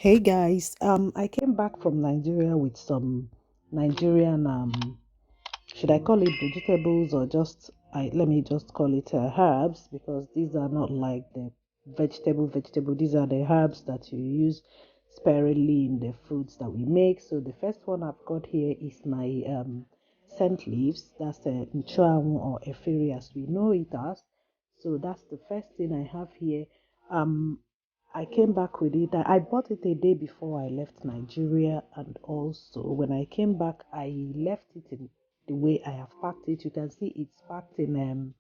Hey guys, I came back from Nigeria with some Nigerian, should I call it vegetables or just, let me just call it herbs because these are not like the vegetable. These are the herbs that you use sparingly in the foods that we make. So the first one I've got here is my scent leaves. That's a nchuanwu or efiri as we know it as. So that's the first thing I have here. I came back with it. I bought it a day before I left Nigeria, and also when I came back, I left it in the way I have packed it. You can see it's packed in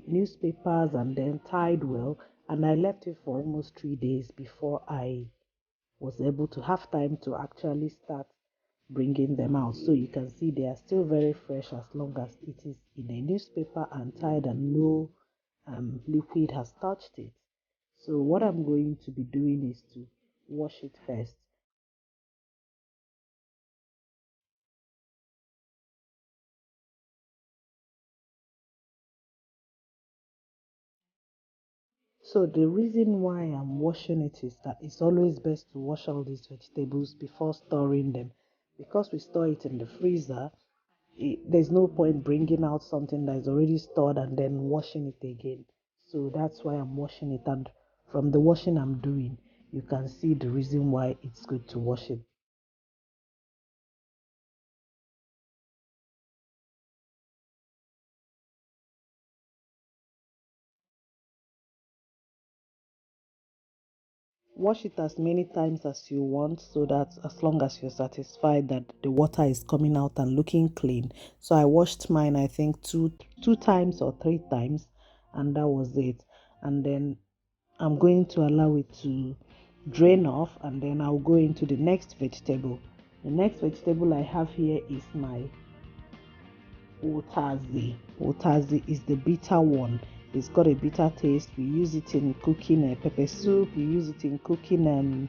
newspapers and then tied well, and I left it for almost 3 days before I was able to have time to actually start bringing them out. So you can see they are still very fresh as long as it is in a newspaper and tied and no liquid has touched it. So what I'm going to be doing is to wash it first. So the reason why I'm washing it is that it's always best to wash all these vegetables before storing them. Because we store it in the freezer, there's no point bringing out something that is already stored and then washing it again. So that's why I'm washing it. And from the washing I'm doing, you can see the reason why it's good to wash it. Wash it as many times as you want so that as long as you're satisfied that the water is coming out and looking clean. So I washed mine I think two times or three times, and that was it. And then I'm going to allow it to drain off, and then I'll go into the next vegetable. The next vegetable I have here is my Utazi. Utazi is the bitter one. It's got a bitter taste. We use it in cooking pepper soup. You use it in cooking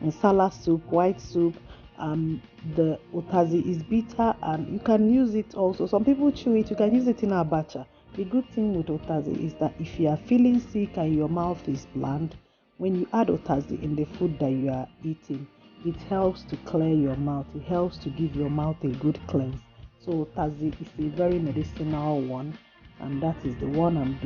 masala soup, white soup. The utazi is bitter, and you can use it also. Some people chew it. You can use it in abacha. The good thing with utazi is that if you are feeling sick and your mouth is bland, when you add utazi in the food that you are eating, it helps to clear your mouth. It helps to give your mouth a good cleanse. So utazi is a very medicinal one, and that is the one I'm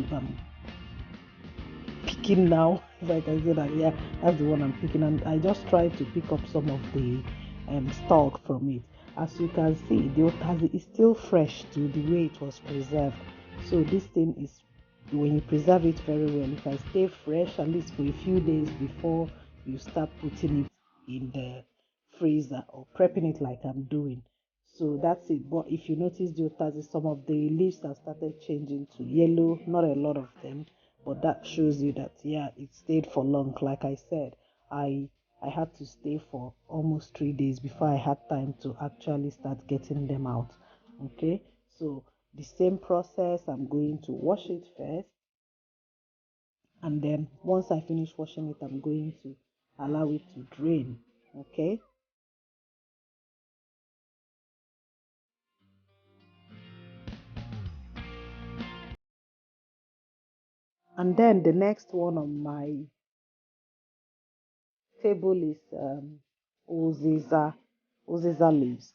picking now. If I can say that, yeah, that's the one I'm picking, and I just tried to pick up some of the stalk from it. As you can see, the otazi is still fresh to the way it was preserved. So this thing is, when you preserve it very well, it can stay fresh at least for a few days before you start putting it in the freezer or prepping it like I'm doing. So that's it. But if you notice the otazi, some of the leaves have started changing to yellow, not a lot of them, but that shows you that yeah, it stayed for long. Like I said, I had to stay for almost 3 days before I had time to actually start getting them out. Okay, so the same process, I'm going to wash it first, and then once I finish washing it, I'm going to allow it to drain. Okay, and then the next one on my table is Uziza, Uziza leaves.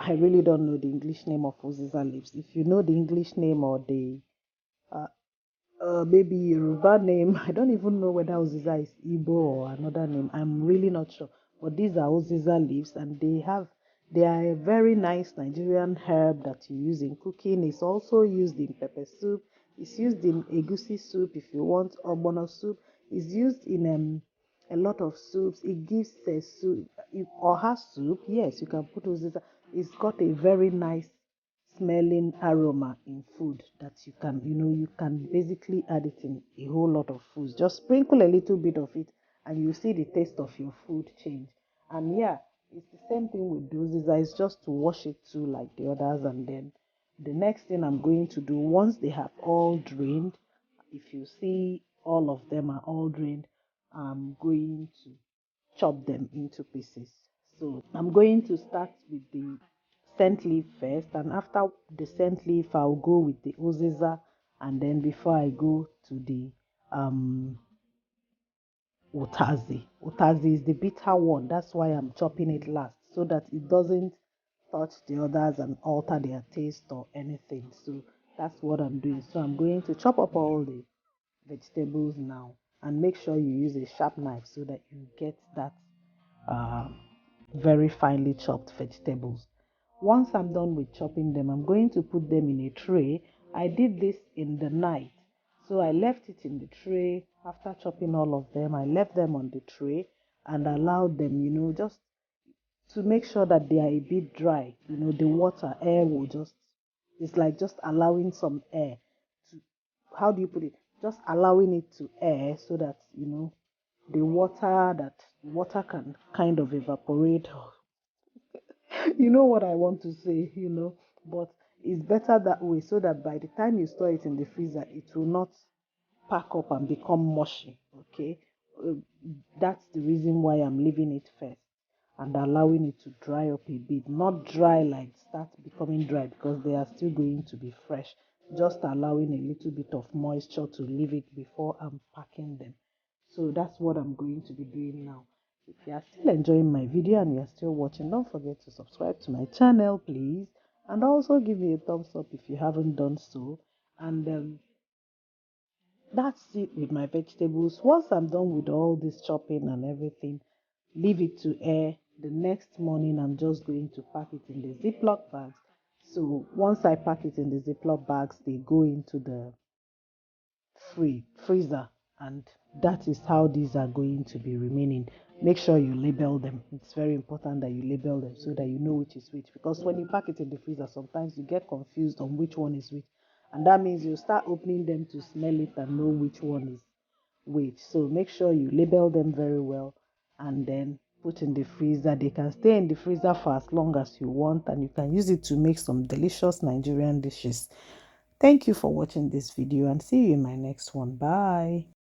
I really don't know the English name of Uziza leaves. If you know the English name or the uh, maybe Yoruba name, I don't even know whether Uziza is Igbo or another name. I'm really not sure. But these are Uziza leaves, and they are a very nice Nigerian herb that you use in cooking. It's also used in pepper soup. It's used in egusi soup if you want ogbono soup. It's used in a lot of soups. It gives a soup or has soup. Yes, you can put Uziza. It's got a very nice smelling aroma in food that you can basically add it in a whole lot of foods. Just sprinkle a little bit of it and you see the taste of your food change. And yeah, it's the same thing with doses. It's just to wash it too like the others, and then the next thing I'm going to do once they have all drained, if you see all of them are all drained, I'm going to chop them into pieces. So I'm going to start with the scent leaf first, and after the scent leaf, I'll go with the Uziza, and then before I go to the um utazi. Utazi is the bitter one. That's why I'm chopping it last, so that it doesn't touch the others and alter their taste or anything. So that's what I'm doing. So I'm going to chop up all the vegetables now, and make sure you use a sharp knife so that you get that uh, very finely chopped vegetables. Once I'm done with chopping them, I'm going to put them in a tray. I did this in the night. So I left it in the tray after chopping all of them. I left them on the tray and allowed them, just to make sure that they are a bit dry. The water, air will just, it's like just allowing some air to, how do you put it? Just allowing it to air so that, the water can kind of evaporate. You know what I want to say, but it's better that way so that by the time you store it in the freezer, it will not pack up and become mushy. Okay. Uh, that's the reason why I'm leaving it first and allowing it to dry up a bit. Not dry like start becoming dry, because they are still going to be fresh. Just allowing a little bit of moisture to leave it before I'm packing them. So that's what I'm going to be doing now. If you are still enjoying my video and you are still watching, don't forget to subscribe to my channel, please. And also give me a thumbs up if you haven't done so. And that's it with my vegetables. Once I'm done with all this chopping and everything, leave it to air. The next morning, I'm just going to pack it in the Ziploc bags. So once I pack it in the Ziploc bags, they go into the freezer, and that is how these are going to be remaining. Make sure you label them. It's very important that you label them so that you know which is which, because when you pack it in the freezer, sometimes you get confused on which one is which, and that means you start opening them to smell it and know which one is which. So make sure you label them very well and then put in the freezer. They can stay in the freezer for as long as you want, and you can use it to make some delicious Nigerian dishes. Thank you for watching this video, and see you in my next one. Bye.